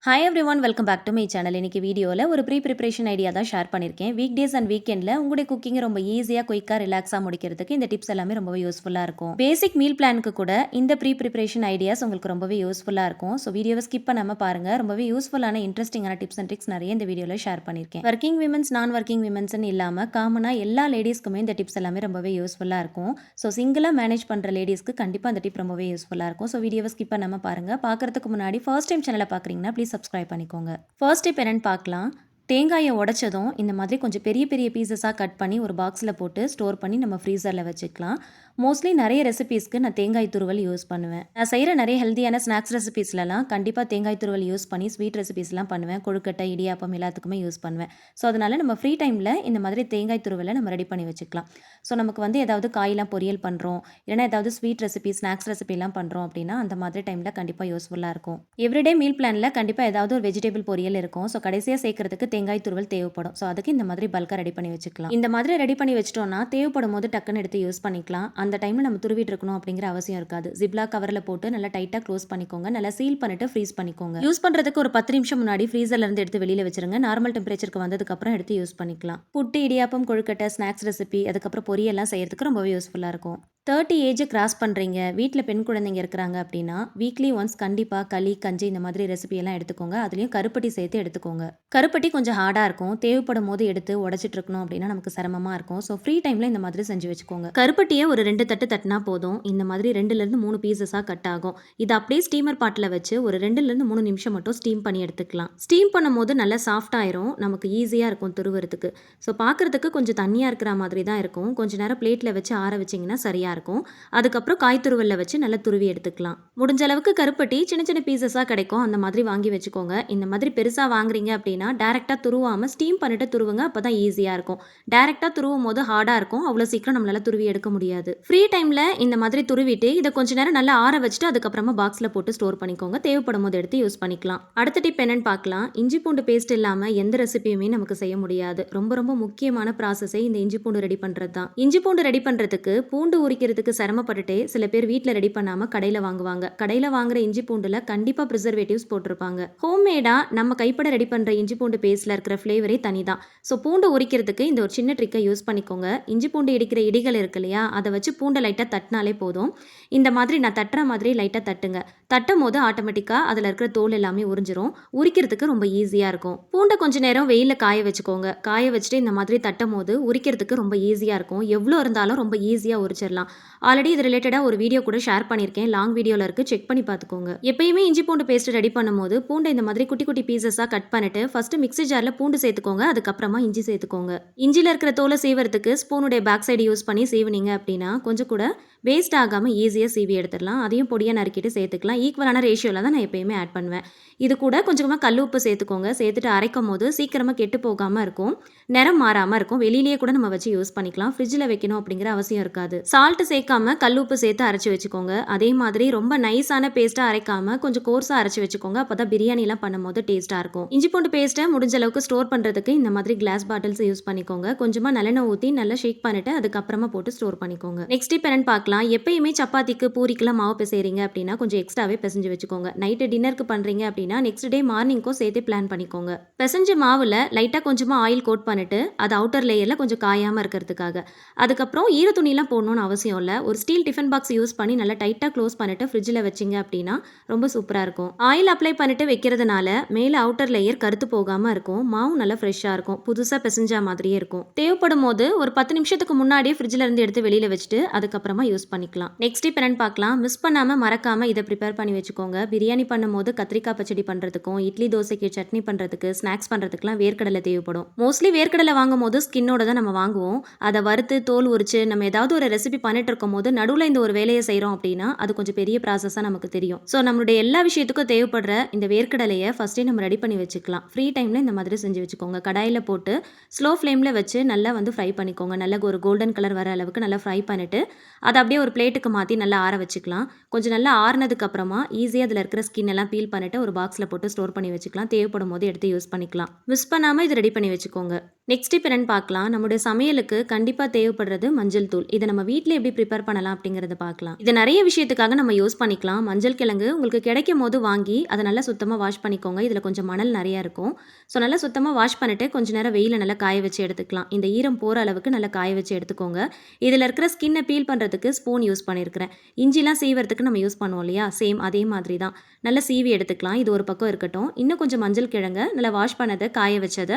Hi everyone, welcome back to my channel. இன்னைக்கு வீடியோவில் ஒரு ப்ரிப்பரேஷன் ஐடியா தான் ஷேர் பண்ணியிருக்கேன். வீக் டேஸ் அண்ட் வீக்கெண்டில் உங்களுடைய குக்கிங் ரொம்ப ஈஸியாக குயிக்காக ரிலாக்ஸாக முடிக்கிறதுக்கு இந்த டிப்ஸ் எல்லாமே ரொம்பவே யூஸ்ஃபுல்லாக இருக்கும். பேசிக் மீல் பிளானுக்கு கூட இந்த ப்ரிப்பரேஷன் ஐடியாஸ் உங்களுக்கு ரொம்பவே யூஸ்ஃபுல்லாக இருக்கும். ஸோ வீடியோவை ஸ்கிப் பண்ணாமல் பாருங்கள். ரொம்பவே யூஸ்ஃபுல்லான இன்ட்ரெஸ்டிங்கான டிப்ஸ் அண்ட் ட்ரிக்ஸ் நிறைய இந்த வீடியோவில் ஷேர் பண்ணியிருக்கேன். ஒர்க்கிங் விமன்ஸ், நான் ஒர்க்கிங் விமன்ஸ்னு இல்லாமல் காமனாக எல்லா லேடிஸ்க்குமே இந்த டிப்ஸ் எல்லாமே ரொம்பவே யூஸ்ஃபுல்லாக இருக்கும். ஸோ சிங்கிளாக மேனேஜ் பண்ணுற லேடிஸ்க்கு கண்டிப்பாக அந்த டிப் ரொம்பவே யூஸ்ஃபுல்லாக இருக்கும். ஸோ வீடியோவை ஸ்கிப் பண்ணாமல் பாருங்கள். பார்க்குறதுக்கு முன்னாடி ஃபர்ஸ்ட் டைம் சேனலை பார்க்குறீங்கன்னா ப்ளீஸ் சப்ஸ்கிரைப் பண்ணிக்கோங்க. ஃபர்ஸ்ட் டிப் என்னன்னு பார்க்கலாம். தேங்காயை உடைச்சதும் இந்த மாதிரி கொஞ்சம் பெரிய பெரிய பீசஸாக கட் பண்ணி ஒரு பாக்ஸில் போட்டு ஸ்டோர் பண்ணி நம்ம ஃப்ரீசரில் வச்சுக்கலாம். மோஸ்ட்லி நிறைய ரெசிபீஸ்க்கு நான் தேங்காய் துருவல் யூஸ் பண்ணுவேன். நான் செய்கிற நிறைய ஹெல்த்தியான ஸ்நாக்ஸ் ரெசிபீஸ்லாம் கண்டிப்பாக தேங்காய் துருவல் யூஸ் பண்ணி ஸ்வீட் ரெசிபீஸ்லாம் பண்ணுவேன். கொழுக்கட்டை, இடியாப்பம் எல்லாத்துக்குமே யூஸ் பண்ணுவேன். ஸோ அதனால் நம்ம ஃப்ரீ டைமில் இந்த மாதிரி தேங்காய் துருவலை நம்ம ரெடி பண்ணி வச்சுக்கலாம். ஸோ நமக்கு ஏதாவது காயெலாம் பொரியல் பண்ணுறோம், இல்லைனா ஏதாவது ஸ்வீட் ரெசிபி, ஸ்நாக்ஸ் ரெசிபிலாம் பண்ணுறோம் அப்படின்னா அந்த மாதிரி டைமில் கண்டிப்பாக யூஸ்ஃபுல்லாக இருக்கும். எவ்ரிடே மீல் பிளானில் கண்டிப்பாக ஏதாவது ஒரு வெஜிடபிள் பொரியல் இருக்கும். ஸோ கடைசியாக சேர்க்கறதுக்கு தேங்காய் துருவல் தேவைப்படும். ஸோ அதுக்கு இந்த மாதிரி பல்காக ரெடி பண்ணி வச்சுக்கலாம். இந்த மாதிரி ரெடி பண்ணி வச்சிட்டோம்னா தேவைப்படும் போது டக்குன்னு எடுத்து யூஸ் பண்ணிக்கலாம். அந்த டைமில் நம்ம துருவிட்டு இருக்கணும் அப்படிங்கிற அவசியம் இருக்காது. ஜிப்லா கவரில் போட்டு நல்லா டைட்டாக க்ளோஸ் பண்ணிக்கோங்க. நல்லா சீல் பண்ணிட்டு ஃப்ரீஸ் பண்ணிக்கோங்க. யூஸ் பண்ணுறதுக்கு ஒரு 10 நிமிஷம் முன்னாடி ஃப்ரீசர்ல இருந்து எடுத்து வெளியில் வச்சிருங்க. நார்மல் டெம்பரேச்சருக்கு வந்ததுக்கப்புறம் எடுத்து யூஸ் பண்ணிக்கலாம். புட்டு, இடியாப்பம், கொழுக்கட்டை, ஸ்நாக்ஸ் ரெசிபி, அதுக்கப்புறம் பொரியெல்லாம் செய்யறதுக்கு ரொம்பவே யூஸ்ஃபுல்லாக இருக்கும். 30 ஏஜை கிராஸ் பண்ணுறீங்க, வீட்டில் பெண் குழந்தைங்க இருக்கிறாங்க அப்படின்னா வீக்லி ஒன்ஸ் கண்டிப்பாக களி, கஞ்சி இந்த மாதிரி ரெசிபியெல்லாம் எடுத்துக்கோங்க. அதுலேயும் கருப்பட்டி சேர்த்து எடுத்துக்கோங்க. கருப்பட்டி கொஞ்சம் ஹார்டாக இருக்கும். தேவைப்படும் போது எடுத்து உடச்சிட்டு இருக்கணும் அப்படின்னா நமக்கு சிரமமாக இருக்கும். ஸோ ஃப்ரீ டைமில் இந்த மாதிரி செஞ்சு வச்சுக்கோங்க. கருப்பட்டியை ஒரு 2 தட்டு தட்டினா போதும். இந்த மாதிரி 2லேருந்து 3 பீசஸாக கட் ஆகும். இதை அப்படியே ஸ்டீமர் பாட்டில் வச்சு ஒரு 2லேருந்து 3 நிமிஷம் மட்டும் ஸ்டீம் பண்ணி எடுத்துக்கலாம். ஸ்டீம் பண்ணும் போது நல்லா சாஃப்ட் ஆயிரும். நமக்கு ஈஸியாக இருக்கும் துருவறதுக்கு. ஸோ பார்க்குறதுக்கு கொஞ்சம் தண்ணியாக இருக்கிற மாதிரி தான் இருக்கும். கொஞ்சம் நேரம் பிளேட்டில் வச்சு ஆற வச்சிங்கன்னா சரியாக இருக்கும். அதுக்கப்புறம் காய் துருவல்ல வச்சு நல்லா துருவி எடுத்துக்கலாம். முடிஞ்ச அளவுக்கு கருப்பட்டி சின்ன சின்ன பீசஸாக கிடைக்கும். அந்த மாதிரி வாங்கி வச்சுக்கோங்க. இந்த மாதிரி பெருசாக வாங்குறீங்க அப்படின்னா டேரெக்டாக துருவாமல் ஸ்டீம் பண்ணிட்டு துருவுங்க. அப்போ தான் ஈஸியாக இருக்கும். டேரெக்டாக துருவும் போது ஹார்டாக இருக்கும். அவ்வளோ சீக்கிரம் நம்மளால துருவி எடுக்க முடியாது. ஃப்ரீ டைமில் இந்த மாதிரி துருவிட்டு இதை கொஞ்ச நேரம் நல்லா ஆற வச்சுட்டு அதுக்கப்புறமா பாக்ஸில் போட்டு ஸ்டோர் பண்ணிக்கோங்க. தேவைப்படும் போது எடுத்து யூஸ் பண்ணிக்கலாம். அடுத்த டிப் என்னன்னு பார்க்கலாம். இஞ்சி பூண்டு பேஸ்ட் இல்லாமல் எந்த ரெசிபியுமே நமக்கு செய்ய முடியாது. ரொம்ப ரொம்ப முக்கியமான ப்ராசஸே இந்த இஞ்சி பூண்டு ரெடி பண்ணுறது தான். இஞ்சி பூண்டு ரெடி பண்ணுறதுக்கு பூண்டு உரிக்கிறதுக்கு சிரமப்பட்டுட்டே சில பேர் வீட்டில் ரெடி பண்ணாமல் கடையில் வாங்குவாங்க. கடையில் வாங்குற இஞ்சி பூண்டில் கண்டிப்பாக ப்ரிசர்வேட்டிவ்ஸ் போட்டிருப்பாங்க. ஹோம்மேடாக நம்ம கைப்பட ரெடி பண்ணுற இஞ்சி பூண்டு பேஸ்ட்டில் இருக்கிற ஃப்ளேவரே தனி தான். ஸோ பூண்டு உரிக்கிறதுக்கு இந்த ஒரு சின்ன ட்ரிக்கை யூஸ் பண்ணிக்கோங்க. இஞ்சி பூண்டு இடிக்கிற இடிகள் இருக்கு இல்லையா, அதை வச்சு பூண்டை லைட்டாக தட்டினாலே போதும். இந்த மாதிரி நான் தட்டுற மாதிரி லைட்டாக தட்டுங்க. தட்டும் போது ஆட்டோமேட்டிக்காக அதில் இருக்கிற தோல் எல்லாமே உறிஞ்சிரும். உரிக்கிறதுக்கு ரொம்ப ஈஸியாக இருக்கும். பூண்டை கொஞ்சம் நேரம் வெயிலில் காய வச்சுக்கோங்க. காய வச்சுட்டு இந்த மாதிரி தட்டும் போது உரிக்கிறதுக்கு ரொம்ப ஈஸியாக இருக்கும். எவ்வளோ இருந்தாலும் ரொம்ப ஈஸியாக உரிச்சிடலாம். ஆல்ரெடி இது ரிலேட்டடாக ஒரு வீடியோ கூட ஷேர் பண்ணியிருக்கேன். லாங் வீடியோவில் இருக்குது, செக் பண்ணி பார்த்துக்கோங்க. எப்பயுமே இஞ்சி பூண்டு பேஸ்ட் ரெடி பண்ணும்போது பூண்டை இந்த மாதிரி குட்டி குட்டி பீசஸாக கட் பண்ணிட்டு ஃபர்ஸ்ட் மிக்ஸி ஜாரில் பூண்டு சேர்த்துக்கோங்க. அதுக்கப்புறமா இஞ்சி சேர்த்துக்கோங்க. இஞ்சியில் இருக்கிற தோலை சீவறதுக்கு ஸ்பூனுடைய பேக் சைடு யூஸ் பண்ணி சீவினீங்க அப்படின்னா கொஞ்சம் கூட வேஸ்ட் ஆகாமல் ஈஸியாக சீவி எடுத்துடலாம். அதையும் பொடியாக நறுக்கிட்டு சேர்த்துக்கலாம். ஈக்குவலான ரேஷியோவில் தான் நான் எப்பயுமே ஆட் பண்ணுவேன். இது கூட கொஞ்சமாக கல் உப்பு சேர்த்துக்கோங்க. சேர்த்துட்டு அரைக்கும் போது சீக்கிரமாக கெட்டு போகாமல் இருக்கும், நிறம் மாறாமல் இருக்கும். வெளியிலேயே கூட நம்ம வச்சு யூஸ் பண்ணிக்கலாம். ஃப்ரிட்ஜில் வைக்கணும் அப்படிங்கிற அவசியம் இருக்காது. சால்ட் சேர்க்காம கல் உப்பு சேர்த்து அரைச்சி வச்சுக்கோங்க. அதே மாதிரி ரொம்ப நைஸான பேஸ்ட்டாக அரைக்காமல் கொஞ்சம் கோர்ஸாக அரைச்சி வச்சுக்கோங்க. அப்போ தான் பிரியாணிலாம் பண்ணும்போது டேஸ்ட்டாக இருக்கும். இஞ்சி பூண்டு பேஸ்ட்டை முடிஞ்ச அளவுக்கு ஸ்டோர் பண்ணுறதுக்கு இந்த மாதிரி கிளாஸ் பாட்டில்ஸ் யூஸ் பண்ணிக்கோங்க. கொஞ்சமாக நல்லெண்ணெய் ஊற்றி நல்லா ஷேக் பண்ணிட்டு அதுக்கப்புறமா போட்டு ஸ்டோர் பண்ணிக்கோங்க. நெக்ஸ்ட் டிப் என்னன்னு பார்க்கலாம். எப்பயுமே சப்பாத்திக்கு, பூரிக்கெல்லாம் மாவு பிசைறீங்க அப்படின்னா கொஞ்சம் எக்ஸ்ட்ராவே பிசைஞ்சு வச்சுக்கோங்க. நைட்டு டின்னருக்கு பண்ணுறீங்க அப்படின்னா நெக்ஸ்ட் டே மார்னிங்க்கும் சேர்த்து பிளான் பண்ணிக்கோங்க. பிசைஞ்ச மாவில் லைட்டாக கொஞ்சமாக ஆயில் கோட் பண்ணிட்டு அது அவுட்டர் லேயரில் கொஞ்சம் காயாமல் இருக்கிறதுக்காக. அதுக்கப்புறம் ஈர துணிலாம் போடணும்னு அவசியம் இல்லை. ஒரு ஸ்டீல் டிஃபன் பாக்ஸ் யூஸ் பண்ணி நல்லா டைட்டாக க்ளோஸ் பண்ணிட்டு ஃப்ரிட்ஜில் வச்சிங்க அப்படின்னா ரொம்ப சூப்பராக இருக்கும். ஆயில் அப்ளை பண்ணிட்டு வைக்கிறதுனால மேலே அவுட்டர் லேயர் கருத்து போகாமல் இருக்கும். மாவும் நல்லா ஃப்ரெஷ்ஷாக இருக்கும். புதுசாக பிசைஞ்சா மாதிரியே இருக்கும். தேவைப்படும் போது ஒரு 10 நிமிஷத்துக்கு முன்னாடியே ஃப்ரிட்ஜில் இருந்து எடுத்து வெளியில் வச்சுட்டு அதுக்கப்புறமா யூஸ் பண்ணிக்கலாம். நெக்ஸ்ட் டிப் என்னன்னு பார்க்கலாம். மிஸ் பண்ணாமல் மறக்காமல் இதை ப்ரிப்பேர் பண்ணி வச்சுக்கோங்க. பிரியாணி பண்ணும்போது கத்திரிக்காய் பச்சடி பண்ணுறதுக்கும், இட்லி தோசைக்கு சட்னி பண்ணுறதுக்கு, ஸ்நாக்ஸ் பண்ணுறதுக்குலாம் வேர்க்கடலை தேவைப்படும். மோஸ்ட்லி வேர்க்கடலை வாங்கும் போது ஸ்கின்னோட தான் நம்ம வாங்குவோம். அதை வறுத்து தோல் உரிச்சு நம்ம ஏதாவது ஒரு ரெசிபி பண்ணிட்டு இருக்கும் போது நடுவில் இந்த ஒரு வேலையை செய்கிறோம் அப்படின்னா அது கொஞ்சம் பெரிய ப்ராசஸாக நமக்கு தெரியும். ஸோ நம்மளுடைய எல்லா விஷயத்துக்கும் தேவைப்படுற இந்த வேர்க்கடலையை ஃபஸ்ட்டே நம்ம ரெடி பண்ணி வச்சுக்கலாம். ஃப்ரீ டைமில் இந்த மாதிரி செஞ்சு வச்சுக்கோங்க. கடாயில் போட்டு ஸ்லோ ஃப்ளேமில் வச்சு நல்லா ஃப்ரை பண்ணிக்கோங்க. நல்லா ஒரு கோல்டன் கலர் வர அளவுக்கு நல்லா ஃப்ரை பண்ணிவிட்டு அதை அப்படியே ஒரு பிளேட்டுக்கு மாற்றி நல்லா ஆற வச்சுக்கலாம். கொஞ்சம் நல்லா ஆறுனதுக்கு அப்புறமா ஈஸியாக அதில் இருக்கிற ஸ்கின் எல்லாம் பீல் பண்ணிட்டு ஒரு பாக்ஸில் போட்டு ஸ்டோர் பண்ணி வச்சுக்கலாம். தேவைப்படும் போது எடுத்து யூஸ் பண்ணிக்கலாம். மிஸ் பண்ணாமல் இது ரெடி பண்ணி வச்சுக்கோங்க. நெக்ஸ்ட் டிப் என்னன்னு பார்க்கலாம். நம்முடைய சமையலுக்கு கண்டிப்பா தேவைப்படுறது மஞ்சள் தூள். இத நம்ம வீட்ல எப்படி ப்ரிப்பேர் பண்ணலாம் அப்படிங்கிறத பார்க்கலாம். இது நெறைய விஷயத்துக்காக நம்ம யூஸ் பண்ணிக்கலாம். மஞ்சள் கிழங்கு உங்களுக்கு கிடைக்கும்போது வாங்கி அத நல்லா சுத்தமா வாஷ் பண்ணிக்கோங்க. இதுல கொஞ்சம் மணல் நெறையா இருக்கும். ஸோ நல்லா சுத்தமா வாஷ் பண்ணிட்டு கொஞ்ச நேரம் வெயில்ல நல்லா காய வச்சு எடுத்துக்கலாம். இந்த ஈரம் போற அளவுக்கு நல்லா காய வச்சு எடுத்துக்கோங்க. இதுல இருக்கிற ஸ்கின்ன பீல் பண்றதுக்கு ஸ்பூன் யூஸ் பண்ணியிருக்கிறேன். இஞ்சிலாம் சீவறதுக்கு நம்ம யூஸ் பண்ணுவோம் இல்லையா? சேம் அதே மாதிரி தான். நல்லா சீவி எடுத்துக்கலாம். இது ஒரு பக்கம் இருக்கட்டும். இன்னும் கொஞ்சம் மஞ்சள் கிழங்க நல்லா வாஷ் பண்ணத, காய வச்சத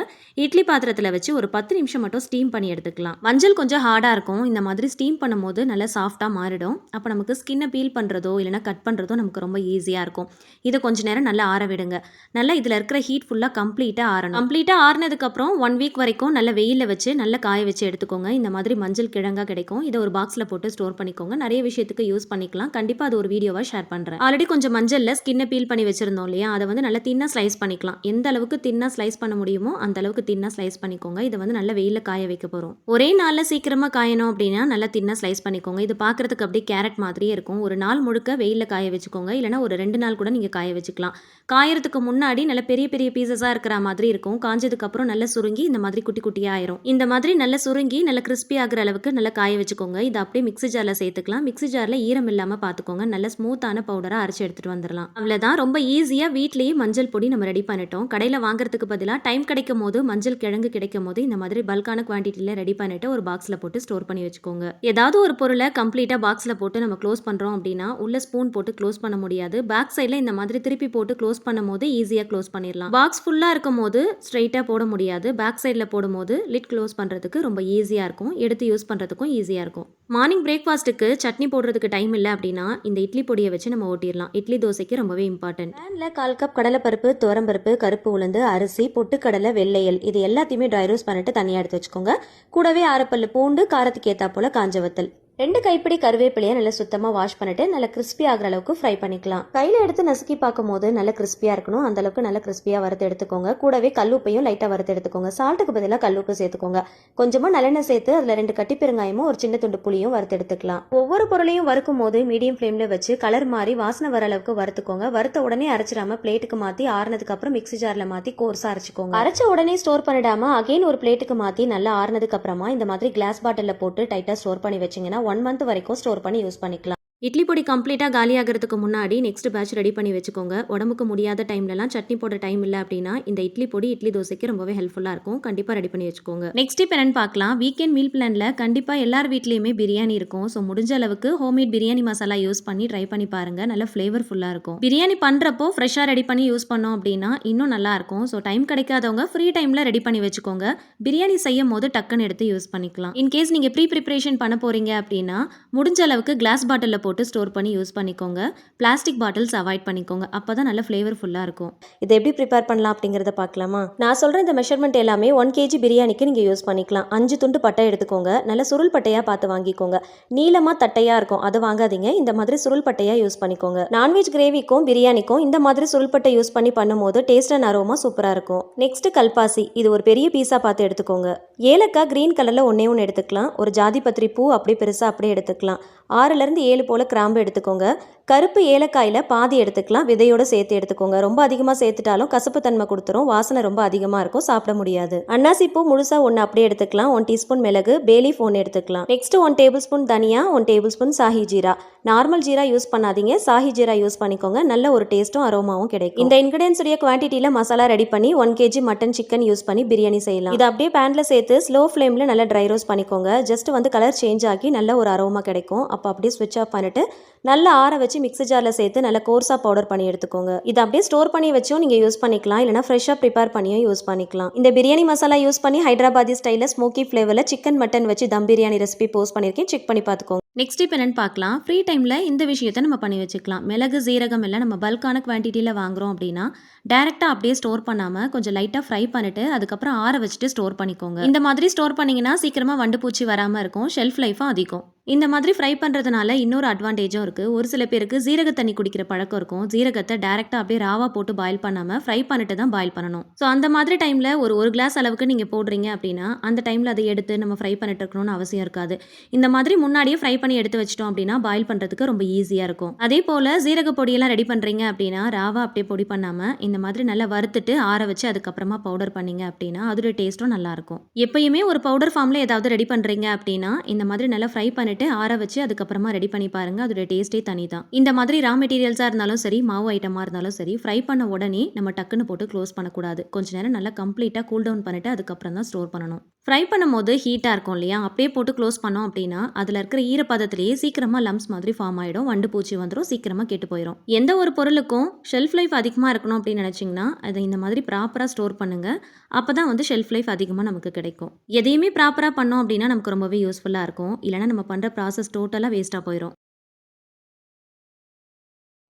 இட்லி பாத்திரத்துல வச்சு ஒரு 10 நிமிஷம் மட்டும் ஸ்டீம் பண்ணி எடுத்துக்கலாம். மஞ்சள் கொஞ்சம் ஹார்டா இருக்கும். இந்த மாதிரி ஸ்டீம் பண்ணும்போது நல்லா சாஃப்டா மாறிடும். அப்ப நமக்கு ஸ்கின்ன பீல் பண்றதோ இல்லைன்னா கட் பண்றதோ நமக்கு ரொம்ப ஈஸியா இருக்கும். இதை கொஞ்ச நேரம் நல்லா ஆற விடுங்க. நல்லா இதுல இருக்கிற ஹீட் ஃபுல்லா கம்ப்ளீட்டா ஆறணும். கம்ப்ளீட்டா ஆறுனதுக்கு அப்புறம் 1 வீக் வரைக்கும் நல்ல வெயில்ல வச்சு நல்லா காய வச்சு எடுத்துக்கோங்க. இந்த மாதிரி மஞ்சள் கிழங்கா கிடைக்கும். இதை ஒரு பாக்ஸ்ல போட்டு ஸ்டோர் பண்ணிக்கோங்க. நிறைய விஷயத்துக்கு யூஸ் பண்ணிக்கலாம். கண்டிப்பா அது ஒரு வீடியோவா ஷேர் பண்றேன். ஆல்ரெடி கொஞ்சம் மஞ்சள்ல ஸ்கின்ன பீல் பண்ணி வச்சிருந்தோம் இல்லையா? அதை வந்து நல்லா தின்னா ஸ்லைஸ் பண்ணிக்கலாம். எந்த அளவுக்கு தின்னா ஸ்லைஸ் பண்ண முடியுமோ அந்த அளவுக்கு தின்னா ஸ்லைஸ் பண்ணிக்கோங்க. இதை வந்து நல்ல வெயில்ல காய வைக்க போறோம். ஒரே நாள்ல சீக்கிரமா காயணும் அப்படின்னா நல்லா தின்னா ஸ்லைஸ் பண்ணிக்கோங்க. இது பார்க்கறதுக்கு அப்படியே கேரட் மாதிரியே இருக்கும். ஒரு நாள் முழுக்க வெயில்ல காய வச்சுக்கோங்க. இல்லைன்னா ஒரு 2 நாள் கூட நீங்க காய வச்சுக்கலாம். காயறதுக்கு முன்னாடி நல்ல பெரிய பெரிய பீசஸா இருக்கிற மாதிரி இருக்கும். காஞ்சதுக்கு அப்புறம் நல்லா சுருங்கி இந்த மாதிரி குட்டி குட்டியா ஆயிரும். இந்த மாதிரி நல்லா சுருங்கி நல்லா கிறிஸ்பி ஆகுற அளவுக்கு நல்லா காய வச்சுக்கோங்க. இதை அப்படியே மிக்ஸி ஜார்ல சேர்த்துக்கலாம். மிக்ஸி ஜார்ல ஈரம் இல்லாம பார்த்துக்கோங்க. நல்ல ஸ்மூத்தான பவுடரா அரைச்சு எடுத்துட்டு வந்துடலாம். அவ்வளவுதான். ரொம்ப ஈஸியா வீட்லயே மஞ்சள் பொடி நம்ம ரெடி பண்ணிட்டோம். கடையில வாங்குறதுக்கு பதிலாக டைம் கிடைக்கும் போது மஞ்சள் கிழங்கு கிடைக்கும் போது இந்த மாதிரி பல்கான குவான்டிட்டியில் ரெடி பண்ணிட்டு ஒரு பாக்ஸில் போட்டு ஸ்டோர் பண்ணி வச்சுக்கோங்க. ஏதாவது ஒரு பொருளை கம்ப்ளீட்டாக பாக்ஸில் போட்டு நம்ம க்ளோஸ் பண்ணுறோம் அப்படின்னா உள்ள ஸ்பூன் போட்டு க்ளோஸ் பண்ண முடியாது. பேக் சைடில் இந்த மாதிரி திருப்பி போட்டு க்ளோஸ் பண்ணும் போது ஈஸியாக க்ளோஸ் பண்ணிடலாம். பாக்ஸ் ஃபுல்லாக இருக்கும் போது ஸ்ட்ரைட்டாக போட முடியாது. பேக் சைடில் போடும்போது லிட் க்ளோஸ் பண்ணுறதுக்கு ரொம்ப ஈஸியாக இருக்கும். எடுத்து யூஸ் பண்ணுறதுக்கும் ஈஸியாக இருக்கும். மார்னிங் பிரேக்ஃபாஸ்ட்டுக்கு சட்னி போடுறதுக்கு டைம் இல்லை அப்படின்னா இந்த இட்லி பொடியை வச்சு நம்ம ஓட்டிடலாம். இட்லி தோசைக்கு ரொம்பவே இம்பார்ட்டன்ட். பேனில் 1/4 கப் கடலைப்பருப்பு, துவரம்பருப்பு, கருப்பு உளுந்து, அரிசி, பொட்டுக்கடலை, வெள்ளையல் இது எல்லாத்தையுமே ட்ரை ரோஸ்ட் பண்ணிட்டு தனியாக எடுத்து வச்சுக்கோங்க. கூடவே 6 பல்லு பூண்டு, காரத்துக்கு ஏற்றா போல காஞ்ச வத்தல், 2 கைப்பிடி கருவேப்பிலையை நல்லா சுத்தமாக வாஷ் பண்ணிட்டு நல்லா கிறிஸ்பி ஆகிற அளவுக்கு ஃப்ரை பண்ணிக்கலாம். கையில் எடுத்து நசுக்கி பார்க்கும் போது நல்லா கிறிஸ்பியாக இருக்கணும். அந்த அளவுக்கு நல்லா கிறிஸ்பியாக வறுத்து எடுத்துக்கோங்க. கூடவே கல்லுப்பையும் லைட்டாக வறுத்து எடுத்துக்கோங்க. சால்ட்டுக்கு பதிலாக கல்லுப்பு சேர்த்துக்கோங்க. கொஞ்சமாக நல்லெண்ணெய் சேர்த்து அதில் 2 கட்டி பெருங்காயமும் ஒரு சின்ன துண்டு புளியும் வறுத்து எடுத்துக்கலாம். ஒவ்வொரு பொருளையும் வறுக்கும் போது மீடியம் ஃப்ளேமில் வச்சு கலர் மாறி வாசனை வர அளவுக்கு வறுத்துக்கோங்க. வறுத்த உடனே அரைச்சிடாம பிளேட்டுக்கு மாற்றி ஆறுனதுக்கு அப்புறம் மிக்ஸி ஜாரில் மாற்றி கோர்ஸாக அரைச்சிக்கோங்க. அரைச்ச உடனே ஸ்டோர் பண்ணிடாம அகைன் ஒரு பிளேட்டுக்கு மாற்றி நல்லா ஆறுனதுக்கு அப்புறமா இந்த மாதிரி கிளாஸ் பாட்டிலில் போட்டு டைட்டாக ஸ்டோர் பண்ணி வச்சிங்கன்னா 1 மந்த் வரைக்கும் ஸ்டோர் பண்ணி யூஸ் பண்ணிக்கலாம். இட்லி பொடி கம்ப்ளீட்டாக காலியாகிறதுக்கு முன்னாடி நெக்ஸ்ட் பேட்ச் ரெடி பண்ணி வச்சுக்கோங்க. உடம்புக்கு முடியாத டைம்லலாம் சட்னி போட டைம் இல்லை அப்படின்னா இந்த இட்லி பொடி இட்லி தோசைக்கு ரொம்பவே ஹெல்ப்ஃபுல்லாக இருக்கும். கண்டிப்பாக ரெடி பண்ணி வச்சுக்கோங்க. நெக்ஸ்ட் இப்போ என்னன்னு பார்க்கலாம். வீக்கெண்ட் மீல் பிளானில் கண்டிப்பாக எல்லார் வீட்லேயுமே பிரியாணி இருக்கும். ஸோ முடிஞ்ச அளவுக்கு ஹோம்மேட் பிரியாணி மசாலா யூஸ் பண்ணி ட்ரை பண்ணி பாருங்க. நல்ல ஃப்ளேவர்ஃபுல்லாக இருக்கும். பிரியாணி பண்ணுறப்போ ஃப்ரெஷ்ஷாக ரெடி பண்ணி யூஸ் பண்ணோம் அப்படின்னா இன்னும் நல்லா இருக்கும். ஸோ டைம் கிடைக்காதவங்க ஃப்ரீ டைமில் ரெடி பண்ணி வச்சுக்கோங்க. பிரியாணி செய்யும் போது டக்குன்னு எடுத்து யூஸ் பண்ணிக்கலாம். இன்கேஸ் நீங்கள் ப்ரிப்ரேஷன் பண்ண போறீங்க அப்படின்னா முடிஞ்ச அளவுக்கு கிளாஸ் பாட்டிலில் போட்டு ஸ்டோர் பண்ணி யூஸ் பண்ணிக்கோங்க. பிளாஸ்டிக் பாட்டில்ஸ் அவாய்ட் பண்ணிக்கோங்க. அப்பதான் நல்ல ஃப்ளேவர்ஃபுல்லாக இருக்கும். இதை எப்படி ப்ரிப்பேர் பண்ணலாம் அப்படிங்கிறத பார்க்கலாமா? நான் சொல்கிற இந்த மெஷர்மெண்ட் எல்லாமே 1 kg பிரியாணிக்கு நீங்கள் யூஸ் பண்ணிக்கலாம். 5 துண்டு பட்டை எடுத்துக்கோங்க. நல்ல சுருள் பட்டையாக பார்த்து வாங்கிக்கோங்க. நீளமாக தட்டையாக இருக்கும், அது வாங்காதீங்க. இந்த மாதிரி சுருள் பட்டையாக யூஸ் பண்ணிக்கோங்க. நான்வெஜ் கிரேவிக்கும் பிரியாணிக்கும் இந்த மாதிரி சுருள் பட்டை யூஸ் பண்ணி பண்ணும்போது டேஸ்ட் அண்ட் அரோமா சூப்பராக இருக்கும். நெக்ஸ்ட் கல்பாசி, இது ஒரு பெரிய பீஸாக பார்த்து எடுத்துக்கோங்க. ஏலக்காய் கிரீன் கலரில் ஒன்றே எடுத்துக்கலாம். ஒரு ஜாதி பத்திரி பூ அப்படியே பெருசாக அப்படியே எடுத்துக்கலாம். 6லேருந்து 7 போல கிராம்பு எடுத்துக்கோங்க. கருப்பு ஏலக்காயில் பாதி எடுத்துக்கலாம். விதையோடு சேர்த்து எடுத்துக்கோங்க. ரொம்ப அதிகமாக சேர்த்துட்டாலும் கசப்பு தன்மை கொடுத்துரும். வாசனை ரொம்ப அதிகமாக இருக்கும், சாப்பிட முடியாது. அன்னாசி பூ முழுசாக 1 அப்படியே எடுத்துக்கலாம். 1 டீஸ்பூன் மிளகு, பேலீஃப் 1 எடுத்துக்கலாம். நெக்ஸ்ட் 1 டேபிள் ஸ்பூன் தனியா, 1 table spoon Sahi jeera. Normal jeera use பண்ணாதீங்க, சாஹி ஜீரா யூஸ் பண்ணிக்கோங்க. நல்ல ஒரு டேஸ்ட்டும் அரோமாவும் கிடைக்கும். இந்த இன்கிரியன்ஸ் உடைய குவான்டிட்டியில் மசாலா ரெடி பண்ணி 1 kg மட்டன் சிக்கன் யூஸ் பண்ணி பிரியாணி செய்யலாம். இதை அப்படியே பேனில் சேர்த்து ஸ்லோ ஃப்ளேமில் நல்லா ட்ரை ரோஸ்ட் பண்ணிக்கோங்க. ஜஸ்ட் வந்து கலர் சேஞ்ச் ஆகி நல்ல ஒரு அரோமா கிடைக்கும். அப்போ அப்படியே ஸ்விட்ச் ஆஃப் பண்ணிட்டு நல்லா ஆற வச்சு மிக்ஸி ஜாரில் சேர்த்து நல்லா கோர்ஸாக பவுடர் பண்ணி எடுத்துக்கோங்க. இதை அப்படியே ஸ்டோர் பண்ணி வச்சும் நீங்கள் யூஸ் பண்ணிக்கலாம். இல்லைனா ஃப்ரெஷ்ஷாக ப்ரிப்பேர் பண்ணியும் யூஸ் பண்ணிக்கலாம். இந்த பிரியாணி மசாலா யூஸ் பண்ணி ஹைதராபாதி ஸ்டைலில் ஸ்மோக்கி ஃப்ளேவரில் சிக்கன் மட்டன் வச்சு தம் பிரியாணி ரெசிபி போஸ்ட் பண்ணியிருக்கேன். செக் பண்ணி பார்த்துக்கோங்க. நெக்ஸ்ட் இப்போ என்னன்னு பார்க்கலாம். ஃப்ரீ டைமில் இந்த விஷயத்தை நம்ம பண்ணி வச்சுக்கலாம். மிளகு சீரகம் எல்லாம் நம்ம பல்கான குவான்டிட்டியில் வாங்குறோம் அப்படின்னா டேரெக்டாக அப்படியே ஸ்டோர் பண்ணாமல் கொஞ்சம் லைட்டாக ஃப்ரை பண்ணிட்டு அதுக்கப்புறம் ஆற வச்சுட்டு ஸ்டோர் பண்ணிக்கோங்க. இந்த மாதிரி ஸ்டோர் பண்ணிங்கன்னா சீக்கிரமாக வண்டு பூச்சி வராமல் இருக்கும். ஷெல்ஃப் லைஃபும் அதிகம். இந்த மாதிரி ஃப்ரை பண்ணுறதுனால இன்னொரு அட்வான்டேஜும் இருக்குது. ஒரு சில பேருக்கு ஜீரக தண்ணி குடிக்கிற பழக்கம் இருக்கும். ஜீரகத்தை டேரெக்டாக அப்படியே ராவாக போட்டு பாயில் பண்ணாமல் ஃப்ரை பண்ணிட்டு தான் பாயில் பண்ணணும். ஸோ அந்த மாதிரி டைமில் ஒரு கிளாஸ் அளவுக்கு நீங்கள் போடுறீங்க அப்படின்னா அந்த டைமில் அதை எடுத்து நம்ம ஃப்ரை பண்ணிட்டு இருக்கணும்னு அவசியம் இருக்காது. இந்த மாதிரி முன்னாடியே ஃப்ரை பண்ணி எடுத்து வச்சிட்டோம் அப்படின்னா பாயில் பண்ணுறதுக்கு ரொம்ப ஈஸியாக இருக்கும். அதே போல் சீரக பொடியெல்லாம் ரெடி பண்ணுறீங்க அப்படின்னா ராவா அப்படியே பொடி பண்ணாமல் இந்த மாதிரி நல்லா வறுத்துட்டு ஆற வச்சு அதுக்கப்புறமா பவுடர் பண்ணீங்க அப்படின்னா அதோட டேஸ்ட்டும் நல்லாயிருக்கும். எப்பயுமே ஒரு பவுடர் ஃபார்மில் ஏதாவது ரெடி பண்ணுறீங்க அப்படின்னா இந்த மாதிரி நல்லா ஃப்ரை பண்ணிட்டு ஆற வச்சு அதுக்கப்புறமா ரெடி பண்ணி பாருங்கள். அதோட டேஸ்ட்டே தனி தான். இந்த மாதிரி ரா மெட்டீரியல்ஸாக இருந்தாலும் சரி, மாவு ஐட்டமாக இருந்தாலும் சரி, ஃப்ரை பண்ண உடனே நம்ம டக்குன்னு போட்டு க்ளோஸ் பண்ணக்கூடாது. கொஞ்ச நேரம் நல்லா கம்ப்ளீட்டாக கூல் டவுன் பண்ணிட்டு அதுக்கப்புறம் தான் ஸ்டோர் பண்ணணும். ஃப்ரை பண்ணும்போது ஹீட்டாக இருக்கும் இல்லையா, அப்படியே போட்டு க்ளோஸ் பண்ணோம் அப்படின்னா அதில் இருக்கிற ஈரப்பதத்திலேயே சீக்கிரமாக லம்ஸ் மாதிரி ஃபார்ம் ஆகிடும். வண்டு பூச்சி வந்துடும், சீக்கிரமாக கெட்டு போயிடும். எந்த ஒரு பொருளுக்கும் ஷெல்ஃப் லைஃப் அதிகமாக இருக்கணும் அப்படின்னு நினச்சிங்கன்னா அதை இந்த மாதிரி ப்ராப்பராக ஸ்டோர் பண்ணுங்கள். அப்போ தான் வந்து ஷெல்ஃப் லைஃப் அதிகமாக நமக்கு கிடைக்கும். எதையுமே ப்ராப்பராக பண்ணோம் அப்படின்னா நமக்கு ரொம்பவே யூஸ்ஃபுல்லாக இருக்கும். இல்லைனா நம்ம பண்ணுற ப்ராசஸ் டோட்டலாக வேஸ்ட்டாக போயிடும்.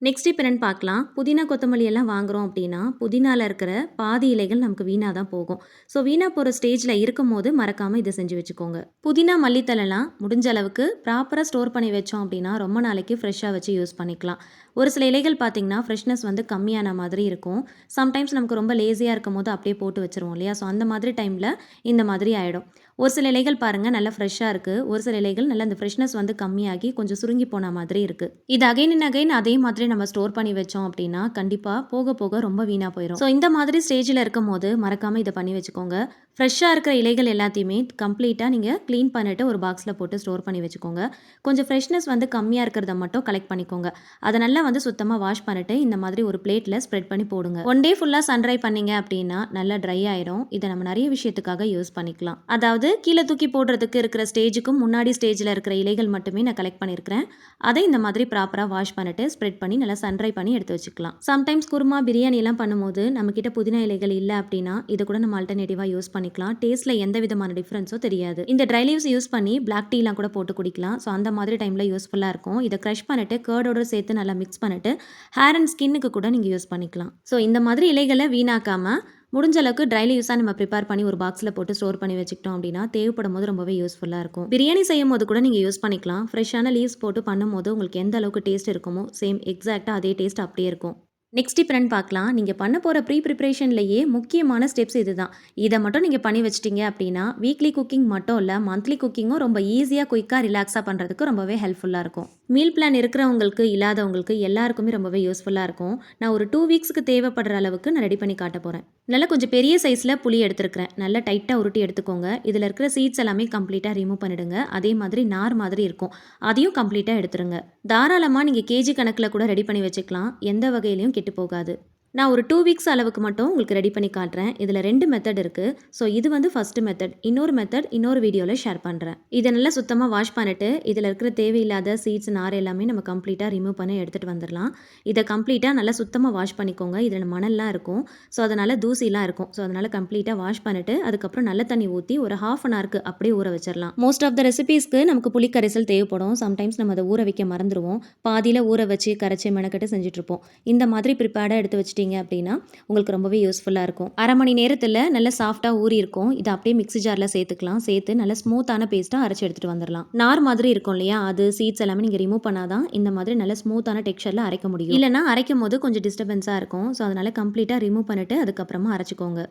நெக்ஸ்ட் இப்போ என்னன்னு பார்க்கலாம். புதினா கொத்தமல்லி எல்லாம் வாங்குறோம் அப்படின்னா புதினால இருக்கிற பாதி இலைகள் நமக்கு வீணாக தான் போகும். ஸோ வீணாக போகிற ஸ்டேஜில் இருக்கும் போது மறக்காமல் இதை செஞ்சு வச்சுக்கோங்க. புதினா மல்லித்தலைலாம் முடிஞ்ச அளவுக்கு ப்ராப்பராக ஸ்டோர் பண்ணி வச்சோம் அப்படின்னா ரொம்ப நாளைக்கு ஃப்ரெஷ்ஷாக வச்சு யூஸ் பண்ணிக்கலாம். ஒரு சில இலைகள் பார்த்தீங்கன்னா ஃப்ரெஷ்னஸ் வந்து கம்மியான மாதிரி இருக்கும். சம்டைம்ஸ் நமக்கு ரொம்ப லேசியாக இருக்கும் போது அப்படியே போட்டு வச்சுருவோம் இல்லையா, ஸோ அந்த மாதிரி டைமில் இந்த மாதிரி ஆகிடும். ஒரு சில இலைகள் பாருங்கள் நல்லா ஃப்ரெஷ்ஷாக இருக்குது. ஒரு சில இலைகள் நல்லா அந்த ஃப்ரெஷ்னஸ் வந்து கம்மியாகி கொஞ்சம் சுருங்கி போன மாதிரி இருக்குது. இது அகைன் அண்ட் அகைன் அதே மாதிரி நம்ம ஸ்டோர் பண்ணி வச்சோம் அப்படின்னா கண்டிப்பாக போக போக ரொம்ப வீணாக போயிடும். ஸோ இந்த மாதிரி ஸ்டேஜில் இருக்கும் போது மறக்காமல் இதை பண்ணி வச்சுக்கோங்க. ஃப்ரெஷ்ஷாக இருக்கிற இலைகள் எல்லாத்தையுமே கம்ப்ளீட்டாக நீங்கள் க்ளீன் பண்ணிவிட்டு ஒரு பாக்ஸில் போட்டு ஸ்டோர் பண்ணி வச்சுக்கோங்க. கொஞ்சம் ஃப்ரெஷ்னஸ் வந்து கம்மியாக இருக்கிறத மட்டும் கலெக்ட் பண்ணிக்கோங்க. அதை நல்லா வந்து சுத்தமாக வாஷ் பண்ணிவிட்டு இந்த மாதிரி ஒரு பிளேட்டில் ஸ்ப்ரெட் பண்ணி போடுங்க. ஒன் டே ஃபுல்லாக சன்ட்ரை பண்ணிங்க அப்படின்னா நல்லா ட்ரை ஆயிடும். இதை நம்ம நிறைய விஷயத்துக்காக யூஸ் பண்ணிக்கலாம். அதாவது கீழே தூக்கி போடுறதுக்கு இருக்கிற ஸ்டேஜுக்கும் முன்னாடி ஸ்டேஜில் இருக்கிற இலைகள் மட்டுமே நான் கலெக்ட் பண்ணியிருக்கிறேன். அதை இந்த மாதிரி ப்ராப்பராக வாஷ் பண்ணிட்டு ஸ்ப்ரெட் பண்ணி நல்லா சன்ட்ரை பண்ணி எடுத்து வச்சுக்கலாம். சம்டைம்ஸ் குருமா பிரியாணி எல்லாம் பண்ணும்போது நம்மக்கிட்ட புதினா இலைகள் இல்லை அப்படின்னா இதை கூட நம்ம ஆல்டர்னேட்டிவாக யூஸ் பண்ணிக்கலாம். டேஸ்ட்டில் எந்த விதமான டிஃப்ரென்ஸோ தெரியாது. இந்த ட்ரை லீவ்ஸ் யூஸ் பண்ணி பிளாக் டீலாம் கூட போட்டு குடிக்கலாம். ஸோ அந்த மாதிரி டைமில் யூஸ்ஃபுல்லாக இருக்கும். இதை க்ரஷ் பண்ணிட்டு கர்டோட சேர்த்து நல்லா மிக்ஸ் பண்ணிட்டு ஹேர் அண்ட் ஸ்கின்னுக்கு கூட நீங்கள் யூஸ் பண்ணிக்கலாம். ஸோ இந்த மாதிரி இலைகளை வீணாக்காமல் முடிஞ்ச அளவுக்கு ட்ரை லீவ்ஸாக நம்ம ப்ரிப்பேர் பண்ணி ஒரு பாக்ஸில் போட்டு ஸ்டோர் பண்ணி வச்சுக்கிட்டோம் அப்படின்னா தேவைப்படும் போது ரொம்பவே யூஸ்ஃபுல்லாக இருக்கும். பிரியாணி செய்யும் போது கூட நீங்கள் யூஸ் பண்ணிக்கலாம். ஃப்ரெஷ்ஷான லீவ்ஸ் போட்டு பண்ணும்போது உங்களுக்கு எந்த அளவுக்கு டேஸ்ட் இருக்குமோ சேம் எக்ஸாக்டாக அதே டேஸ்ட் அப்படியே இருக்கும். நெக்ஸ்ட் இப்போ பார்க்கலாம். நீங்கள் பண்ண போகிற ப்ரிப்ரேஷன்லேயே முக்கியமான ஸ்டெப்ஸ் இதுதான். இதை மட்டும் நீங்கள் பண்ணி வச்சிட்டிங்க அப்படின்னா வீக்லி குக்கிங் மட்டும் இல்லை, மந்த்லி குக்கிங்கும் ரொம்ப ஈஸியாக குயிக்காக ரிலாக்ஸாக பண்ணுறதுக்கு ரொம்பவே ஹெல்ப்ஃபுல்லாக இருக்கும். மீல் பிளான் இருக்கிறவங்களுக்கு இல்லாதவங்களுக்கு எல்லாருக்குமே ரொம்பவே யூஸ்ஃபுல்லாக இருக்கும். நான் ஒரு 2 வீக்ஸ்க்கு தேவைப்படுற அளவுக்கு நான் ரெடி பண்ணி காட்ட போகிறேன். நல்லா கொஞ்சம் பெரிய சைஸில் புளி எடுத்துருக்கிறேன். நல்லா டைட்டாக உருட்டி எடுத்துக்கோங்க. இதில் இருக்கிற சீட்ஸ் எல்லாமே கம்ப்ளீட்டாக ரிமூவ் பண்ணிடுங்க. அதே மாதிரி நார் மாதிரி இருக்கும், அதையும் கம்ப்ளீட்டாக எடுத்துருங்க. தாராளமாக நீங்கள் கேஜி கணக்கில் கூட ரெடி பண்ணி வச்சுக்கலாம். எந்த வகையிலையும் கெட்டு போகாது. நான் ஒரு 2 வீக்ஸ் அளவுக்கு மட்டும் உங்களுக்கு ரெடி பண்ணி காட்டுறேன். இதில் 2 மெத்தட் இருக்குது. ஸோ இது வந்து ஃபஸ்ட்டு மெத்தட். இன்னொரு மெத்தட் இன்னொரு வீடியோவில் ஷேர் பண்ணுறேன். இதை நல்லா சுத்தமாக வாஷ் பண்ணிவிட்டு இதில் இருக்கிற தேவையில்லாத சீட்ஸ் நார் எல்லாமே நம்ம கம்ப்ளீட்டாக ரிமூவ் பண்ணி எடுத்துகிட்டு வந்துடலாம். இதை கம்ப்ளீட்டாக நல்லா சுத்தமாக வாஷ் பண்ணிக்கோங்க. இதில் மணல்லாம் இருக்கும், ஸோ அதனால் தூசிலாம் இருக்கும். ஸோ அதனால் கம்ப்ளீட்டாக வாஷ் பண்ணிவிட்டு அதுக்கப்புறம் நல்ல தண்ணி ஊற்றி ஒரு ½ அன் ஹவருக்கு அப்படியே ஊற வச்சிடலாம். மோஸ்ட் ஆஃப் த ரெசிபீஸ்க்கு நமக்கு புளி கரைசல் தேவைப்படும். சம்டைம்ஸ் நம்ம அதை ஊற வைக்க மறந்துடுவோம். பாதியில் ஊற வச்சு கரைச்சி மெனக்கட்டு செஞ்சுட்ருப்போம். இந்த மாதிரி ப்ரிப்பேர்டாக எடுத்து வச்சுட்டு அப்படின்னா உங்களுக்கு ரொம்பவே யூஸ்ஃபுல்லாக இருக்கும். அரை மணி நேரத்தில் நல்ல சாஃப்டாக ஊறி இருக்கும். இதை அப்படியே மிக்ஸி ஜாரில் சேர்த்துக்கலாம். சேர்த்து நல்ல ஸ்மூத்தான பேஸ்ட்டாக அரைச்சி எடுத்துகிட்டு வந்துடலாம். நார் மாதிரி இருக்கும் இல்லையா, அது சீட்ஸ் எல்லாமே நீங்கள் ரிமூவ் பண்ணாதான் இந்த மாதிரி நல்ல ஸ்மூத்தான டெக்ஸ்சரில் அரைக்க முடியும். இல்லைனா அரைக்கும் போது கொஞ்சம் டிஸ்டர்பன்ஸாக இருக்கும். ஸோ அதனால் கம்ப்ளீட்டாக ரிமூவ் பண்ணிவிட்டு அதுக்கப்புறமா அரைச்சிக்கோங்க.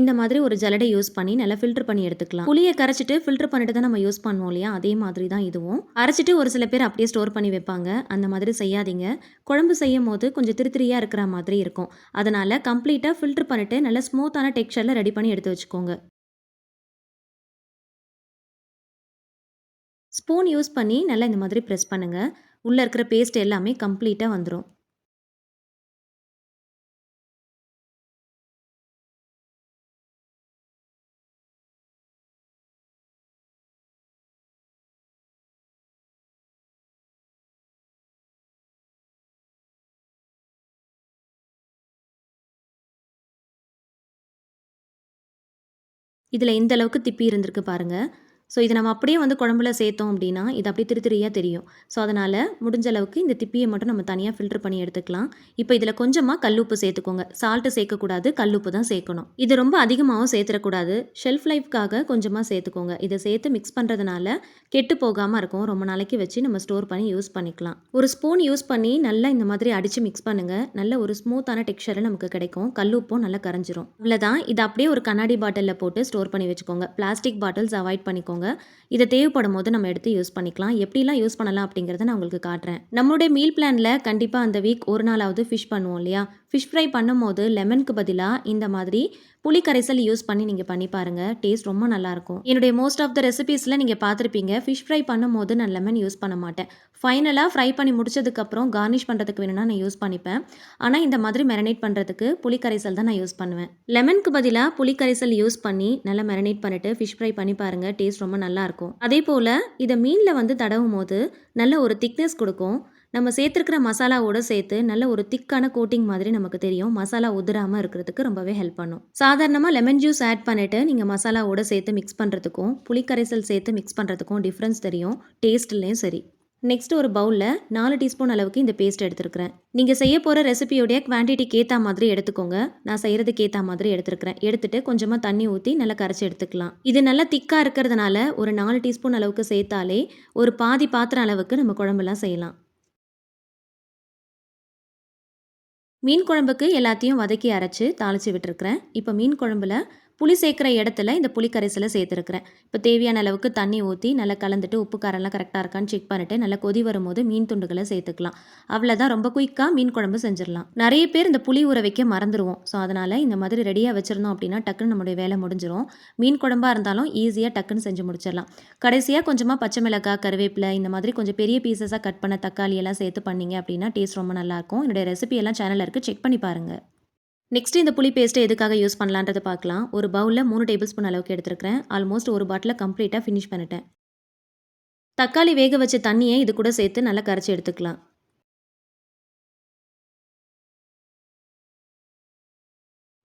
இந்த மாதிரி ஒரு ஜல்லடை யூஸ் பண்ணி நல்லா ஃபில்டர் பண்ணி எடுத்துக்கலாம். புளியை கரைச்சிட்டு ஃபில்டர் பண்ணிட்டு தான் நம்ம யூஸ் பண்ணுவோம் இல்லையா, அதே மாதிரி தான் இதுவும். அரைச்சிட்டு ஒரு சில பேர் அப்படியே ஸ்டோர் பண்ணி வைப்பாங்க. அந்த மாதிரி செய்யாதீங்க. குழம்பு செய்யும் போது கொஞ்சம் திருத்திரியாக இருக்கிற மாதிரி இருக்கும். அதனால் கம்ப்ளீட்டாக ஃபில்டர் பண்ணிட்டு நல்லா ஸ்மூத்தான டெக்ஸ்சரில் ரெடி பண்ணி எடுத்து வச்சுக்கோங்க. ஸ்பூன் யூஸ் பண்ணி நல்லா இந்த மாதிரி ப்ரெஸ் பண்ணுங்கள். உள்ளே இருக்கிற பேஸ்ட் எல்லாமே கம்ப்ளீட்டாக வந்துடும். இதில் இந்த அளவுக்கு திப்பி இருந்திருக்கு பாருங்கள். ஸோ இத நம்ம அப்படியே வந்து குழம்புல சேர்த்தோம் அப்படின்னா, இது அப்படியே திரி திரியா தெரியும். ஸோ அதனால முடிஞ்ச அளவுக்கு இந்த திப்பிய மட்டும் நம்ம தனியா ஃபில்டர் பண்ணி எடுத்துக்கலாம். இப்போ இதில கொஞ்சமா கல்லுப்பு சேர்த்துக்கோங்க. சால்ட் சேர்க்கக்கூடாது, கல்லுப்பு தான் சேர்க்கணும். இது ரொம்ப அதிகமாவும் சேர்த்துறக்கூடாது. ஷெல்ஃப் லைஃப்க்காக கொஞ்சமா சேர்த்துக்கோங்க. இத சேர்த்து மிக்ஸ் பண்றதுனால கெட்டு போகாம இருக்கும். ரொம்ப நாளைக்கு வச்சு நம்ம ஸ்டோர் பண்ணி யூஸ் பண்ணிக்கலாம். ஒரு ஸ்பூன் யூஸ் பண்ணி நல்லா இந்த மாதிரி அடிச்சு மிக்ஸ் பண்ணுங்க. நல்ல ஒரு ஸ்மூத்தான டெக்ஸ்சர் நமக்கு கிடைக்கும். கல்லுப்பும் நல்லா கரைஞ்சிரும். அவ்வளதான். இத அப்படியே ஒரு கண்ணாடி பாட்டில்ல போட்டு ஸ்டோர் பண்ணி வச்சுக்கோங்க. பிளாஸ்டிக் பாட்டில்ஸ் அவாய்ட் பண்ணிக்கோங்க. இத தேவைப்படும்போது நம்ம எடுத்து யூஸ் பண்ணிக்கலாம். எப்படிலாம் யூஸ் பண்ணலாம் அப்படிங்கிறத நான் உங்களுக்கு காட்டுறேன். நம்மளுடைய மீல் பிளான்ல கண்டிப்பா அந்த வீக் ஒரு நாளாவது ஃபிஷ் பண்ணுவோம் இல்லையா? ஃபிஷ் ஃப்ரை பண்ணும்போது லெமனுக்கு பதிலா இந்த மாதிரி புளி கரைசல் யூஸ் பண்ணி நீங்க பண்ணி பாருங்க. டேஸ்ட் ரொம்ப நல்லாயிருக்கும். என்னுடைய மோஸ்ட் ஆஃப் த ரெசிபீஸ்ல நீங்க பார்த்துருப்பீங்க. ஃபிஷ் ஃப்ரை பண்ணும்போது நான் லெமன் யூஸ் பண்ண மாட்டேன். ஃபைனலா ஃப்ரை பண்ணி முடிச்சதுக்கப்புறம் கார்னிஷ் பண்ணுறதுக்கு வேணும்னா நான் யூஸ் பண்ணிப்பேன். ஆனா இந்த மாதிரி மேரினேட் பண்ணுறதுக்கு புளி கரைசல் தான் நான் யூஸ் பண்ணுவேன். லெமனுக்கு பதிலா புளி கரைசல் யூஸ் பண்ணி நல்லா மேரினேட் பண்ணிட்டு ஃபிஷ் ஃப்ரை பண்ணி பாருங்க. டேஸ்ட் ரொம்ப நல்லாயிருக்கும். அதே போல இத மீன்ல வந்து தடவும்போது நல்ல ஒரு திக்னஸ் கொடுக்கும். நம்ம சேர்த்துருக்கிற மசாலாவோட சேர்த்து நல்ல ஒரு திக்கான கோட்டிங் மாதிரி நமக்கு தெரியும். மசாலா உதிராம இருக்கிறதுக்கு ரொம்பவே ஹெல்ப் பண்ணும். சாதாரணமா லெமன் ஜூஸ் ஆட் பண்ணிட்டு நீங்க மசாலாவோட சேர்த்து மிக்ஸ் பண்றதுக்கும் புளிக்கரைசல் சேர்த்து மிக்ஸ் பண்றதுக்கும் டிஃபரன்ஸ் தெரியும். டேஸ்ட்லயும் சரி. நெக்ஸ்ட் ஒரு பவுல்ல 4 டீஸ்பூன் அளவுக்கு இந்த பேஸ்ட் எடுத்துருக்கிறேன். நீங்க செய்ய போற ரெசிபியோடைய குவான்டிட்டிக்கு ஏத்த மாதிரி எடுத்துக்கோங்க. நான் செய்யறதுக்கு ஏத்த மாதிரி எடுத்துருக்கிறேன். எடுத்துட்டு கொஞ்சமா தண்ணி ஊத்தி நல்லா கரைச்சி எடுத்துக்கலாம். இது நல்லா திக்கா இருக்கிறதுனால ஒரு 4 டீஸ்பூன் அளவுக்கு சேர்த்தாலே ஒரு பாதி பாத்திரம் அளவுக்கு நம்ம குழம்புலாம் செய்யலாம். மீன் குழம்புக்கு எல்லாத்தையும் வதக்கி அரைச்சு தாளிச்சு விட்டுருக்கிறேன். இப்போ மீன் குழம்புல புளி சேர்க்குற இடத்துல இந்த புளி கரைசலை சேர்த்துருக்கிறேன். இப்போ தேவையான அளவுக்கு தண்ணி ஊற்றி நல்லா கலந்துட்டு உப்பு காரெல்லாம் கரெக்டாக இருக்கான்னு செக் பண்ணிட்டு நல்லா கொதி வரும்போது மீன் துண்டுகளை சேர்த்துக்கலாம். அவ்வளோதான். ரொம்ப குயிக்காக மீன் குழம்பு செஞ்சிடலாம். நிறைய பேர் இந்த புளி ஊற வைக்க மறந்துடுவோம். ஸோ அதனால் இந்த மாதிரி ரெடியாக வச்சுருந்தோம் அப்படின்னா டக்குன்னு நம்மளுடைய வேலை முடிஞ்சிடும். மீன் குழம்பாக இருந்தாலும் ஈஸியாக டக்குன்னு செஞ்சு முடிச்சிடலாம். கடைசியாக கொஞ்சமாக பச்சை மிளகாய், கருவேப்பிலை இந்த மாதிரி கொஞ்சம் பெரிய பீசஸாக கட் பண்ண தக்காளி எல்லாம் சேர்த்து பண்ணீங்க அப்படின்னா டேஸ்ட் ரொம்ப நல்லாயிருக்கும். என்னுடைய ரெசிபி எல்லாம் சேனலில் இருக்குது, செக் பண்ணி பாருங்கள். நெக்ஸ்ட் இந்த புளி பேஸ்ட்டை எதுக்காக யூஸ் பண்ணலான்றதை பார்க்கலாம். ஒரு பவுலில் 3 டேபிள் ஸ்பூன் அளவுக்கு எடுத்துருக்கிறேன். ஆல்மோஸ்ட் ஒரு பாட்டில் கம்ப்ளீட்டாக ஃபினிஷ் பண்ணிட்டேன். தக்காளி வேக வச்ச தண்ணியை இது கூட சேர்த்து நல்லா கரைச்சி எடுத்துக்கலாம்.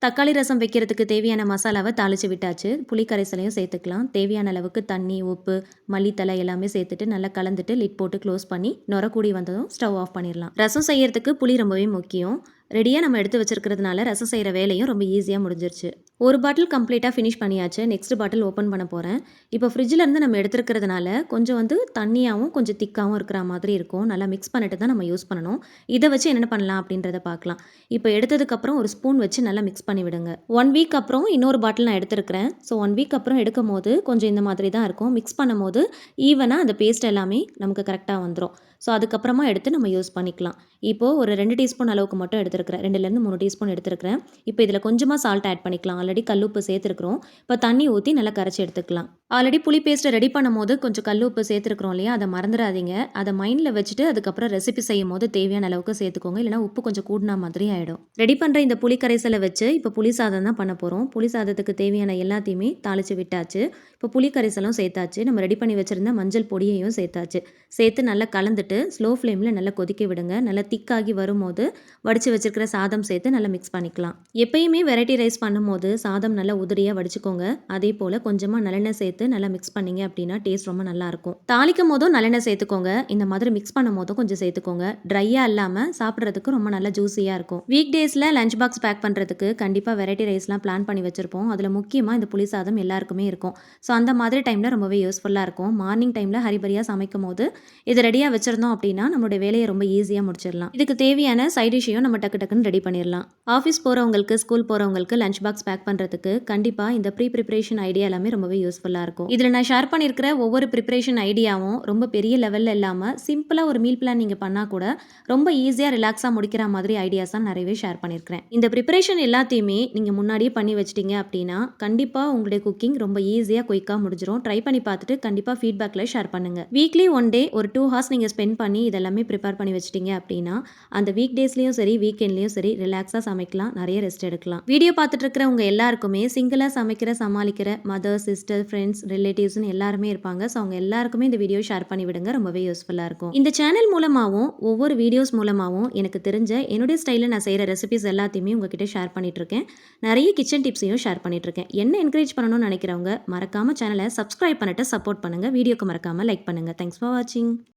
தக்காளி ரசம் வைக்கிறதுக்கு தேவையான மசாலாவை தாளித்து விட்டாச்சு. புளி கரைசலையும் சேர்த்துக்கலாம். தேவையான அளவுக்கு தண்ணி, உப்பு, மல்லித்தலை எல்லாமே சேர்த்துட்டு நல்லா கலந்துட்டு லிட் போட்டு க்ளோஸ் பண்ணி நுர கூடி வந்ததும் ஸ்டவ் ஆஃப் பண்ணிடலாம். ரசம் செய்யறதுக்கு புளி ரொம்பவே முக்கியம். ரெடியாக நம்ம எடுத்து வச்சிருக்கிறதுனால ரசம் செய்கிற வேலையும் ரொம்ப ஈஸியாக முடிஞ்சிருச்சு. ஒரு பாட்டில் கம்ப்ளீட்டாக ஃபினிஷ் பண்ணியாச்சு. நெக்ஸ்ட் பாட்டில் ஓப்பன் பண்ண போகிறேன். இப்போ ஃப்ரிட்ஜிலேருந்து நம்ம எடுத்துருக்கிறதுனால கொஞ்சம் வந்து தண்ணியாகவும் கொஞ்சம் திக்காகவும் இருக்கிற மாதிரி இருக்கும். நல்லா மிக்ஸ் பண்ணிட்டு தான் நம்ம யூஸ் பண்ணணும். இதை வச்சு என்ன பண்ணலாம் அப்படின்றத பார்க்கலாம். இப்போ எடுத்ததுக்கப்புறம் ஒரு ஸ்பூன் வச்சு நல்லா மிக்ஸ் பண்ணி விடுங்க. 1 வீக் அப்புறம் இன்னொரு பாட்டில் நான் எடுத்துருக்கிறேன். ஸோ 1 வீக் அப்புறம் எடுக்கும் போது கொஞ்சம் இந்த மாதிரி தான் இருக்கும். மிக்ஸ் பண்ணும் போது ஈவனாக அந்த பேஸ்ட் எல்லாமே நமக்கு கரெக்டாக வந்துடும். ஸோ அதுக்கப்புறமா எடுத்து நம்ம யூஸ் பண்ணிக்கலாம். இப்போது ஒரு 2 டீஸ்பூன் அளவுக்கு மட்டும் எடுத்துருக்கிறேன். 2லேருந்து 3 டீஸ்பூன் எடுத்துருக்கிறேன். இப்போ இதில் கொஞ்சமாக சால்ட் ஆட் பண்ணிக்கலாம். ஆல்ரெடி கல்லுப்பு சேர்த்துருக்குறோம். இப்போ தண்ணி ஊற்றி நல்லா கரைச்சி எடுத்துக்கலாம். ஆல்ரெடி புளி பேஸ்ட்டை ரெடி பண்ணும்போது கொஞ்சம் கல்லுப்பு சேர்த்துருக்குறோம் இல்லையா? அதை மறந்துடாதீங்க. அதை மைண்டில் வச்சுட்டு அதுக்கப்புறம் ரெசிபி செய்யும் போது தேவையான அளவுக்கு சேர்த்துக்கோங்க. இல்லைனா உப்பு கொஞ்சம் கூடினா மாதிரி ஆகிடும். ரெடி பண்ணுற இந்த புளி கரைசலை வச்சு இப்போ புளி சாதம் தான் பண்ண போகிறோம். புளி சாதத்துக்கு தேவையான எல்லாத்தையுமே தாளித்து விட்டாச்சு. இப்போ புளி கரைசலும் சேர்த்தாச்சு. நம்ம ரெடி பண்ணி வச்சுருந்த மஞ்சள் பொடியையும் சேர்த்தாச்சு. சேர்த்து நல்லா கலந்துட்டு ஸ்லோ ஃப்ளேமில் நல்லா கொதிக்க விடுங்க. நல்லா திக்காகி வரும்போது வடித்து வச்சிருக்கிற சாதம் சேர்த்து நல்லா மிக்ஸ் பண்ணிக்கலாம். எப்பயுமே வெரைட்டி ரைஸ் பண்ணும்போது சாதம் நல்லா உதிரியாக வடிச்சுக்கோங்க. அதே போல் கொஞ்சமாக நல்லெண்ணெய் சேர்த்து நல்லா மிக்ஸ் பண்ணிங்க அப்படின்னா டேஸ்ட் ரொம்ப நல்லாயிருக்கும். தாளிக்கும் போதும் நல்லெண்ணெய் சேர்த்துக்கோங்க. இந்த மாதிரி மிக்ஸ் பண்ணும் போதும் கொஞ்சம் சேர்த்துக்கோங்க. ட்ரையாக இல்லாமல் சாப்பிட்றதுக்கு ரொம்ப நல்லா ஜூஸியாக இருக்கும். வீக் டேஸில் லஞ்ச் பாக்ஸ் பேக் பண்ணுறதுக்கு கண்டிப்பாக வெரைட்டி ரைஸ்லாம் பிளான் பண்ணி வச்சுருப்போம். அதில் முக்கியமாக இந்த புளி சாதம் எல்லாருக்குமே இருக்கும். ஸோ அந்த மாதிரி டைமில் ரொம்பவே யூஸ்ஃபுல்லாக இருக்கும். மார்னிங் டைமில் ஹரிபரியாக சமைக்கும் போது இது ரெடியாக வச்சுருந்தோம் அப்படின்னா நம்மளுடைய வேலையை ரொம்ப ஈஸியாக முடிச்சிடலாம். இதுக்கு தேவையான சைட் டிஷ்ஷையும் நம்ம டக்குன்னு ரெடி பண்ணிடலாம். ஆஃபீஸ் போகிறவங்களுக்கு, ஸ்கூல் போகிறவங்களுக்கு லஞ்ச் பாக்ஸ் பேக் பண்ணுறதுக்கு கண்டிப்பாக இந்த ப்ரிப்பரேஷன் ஐடியா எல்லாமே ரொம்பவே யூஸ்ஃபுல்லாக இருக்கும். இதில் நான் ஷேர் பண்ணியிருக்கிற ஒவ்வொரு ப்ரிப்பரேஷன் ஐடியாவும் ரொம்ப பெரிய லெவலில் இல்லாமல் சிம்பிளாக ஒரு மீல் பிளான் நீங்கள் பண்ணால் கூட ரொம்ப ஈஸியாக ரிலாக்ஸாக முடிக்கிற மாதிரி ஐடியாஸ் தான் நிறையவே ஷேர் பண்ணியிருக்கிறேன். இந்த ப்ரிப்பரேஷன் எல்லாத்தையுமே நீங்கள் முன்னாடியே பண்ணி வச்சிட்டிங்க அப்படின்னா கண்டிப்பாக உங்களுடைய குக்கிங் ரொம்ப ஈஸியாக குயிக்காக முடிஞ்சிடும். ட்ரை பண்ணி பார்த்துட்டு கண்டிப்பாக ஃபீட்பேக்கில் ஷேர் பண்ணுங்கள். வீக்லி 1 டே ஒரு 2 ஹார்ஸ் நீங்கள் ஸ்பெண்ட் பண்ணி இதெல்லாமே ப்ரிப்பேர் பண்ணி வச்சிட்டிங்க அப்படின்னா அந்த வீக் டேஸ்லேயும் சரி வீக் வீக்கெண்ட்லயும் சரி ரிலாக்ஸா சமைக்கலாம், நிறைய ரெஸ்ட் எடுக்கலாம். வீடியோ பார்த்துட்டு இருக்கிற உங்க எல்லாருக்குமே சிங்கிளா சமைக்கிற, சமாளிக்கிற மதர், சிஸ்டர், ஃப்ரெண்ட்ஸ், ரிலேட்டிவ்ஸ்னு எல்லாருமே இருப்பாங்க. ஸோ அவங்க எல்லாருக்குமே இந்த வீடியோ ஷேர் பண்ணி விடுங்க. ரொம்பவே யூஸ்ஃபுல்லா இருக்கும். இந்த சேனல் மூலமாவும், ஒவ்வொரு வீடியோஸ் மூலமாவும் எனக்கு தெரிஞ்ச என்னுடைய ஸ்டைல்ல நான் செய்யற ரெசிபீஸ் எல்லாத்தையுமே உங்ககிட்ட ஷேர் பண்ணிட்டு இருக்கேன். நிறைய கிச்சன் டிப்ஸையும் ஷேர் பண்ணிட்டு இருக்கேன். என்ன என்கரேஜ் பண்ணணும்னு நினைக்கிறவங்க மறக்காம சேனலை சப்ஸ்கிரைப் பண்ணிட்டு சப்போர்ட் பண்ணுங்க. வீடியோக்கு மறக்காம லைக் பண்ணுங்க. தேங்க்ஸ் ஃபார் வாட்சிங்.